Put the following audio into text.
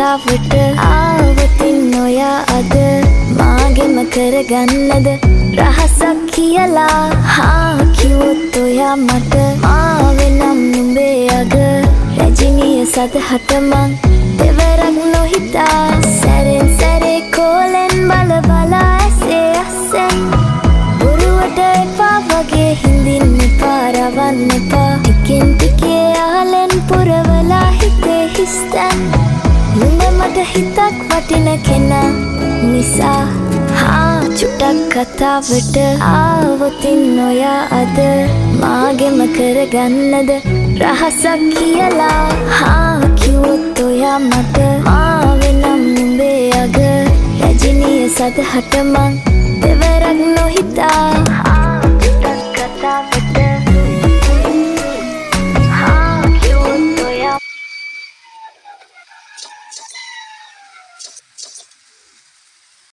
කතාවට ආවතින් ඔයා අද මාගෙම කරගන්නද රහසක් කියලා කිව්වොත් ඔයා මට මාවෙනම් නුඹේ අග රජිනිය සදහට මං දෙවරක් නොහිතා සැරෙන් සැරේ කෝලෙන් බල බලා ඇසේ අස්සෙන් බොරුවට එපා වගේ හිඳින්න එපා රවන්න එපා ටිකෙන් ටිකේ ආලෙන් පුරවලා හිතේ හිස්තැන් නුඹ මට හිතක් වටින කෙනා නිසා චුට්ටක් කතාවට ආවොතින් ඔයා අද මාගෙම කරගන්නද රහසක් කියලා කිව්වොත් ඔයා මට මාවෙනම් නුඹේ අග රජිනිය සදහට මං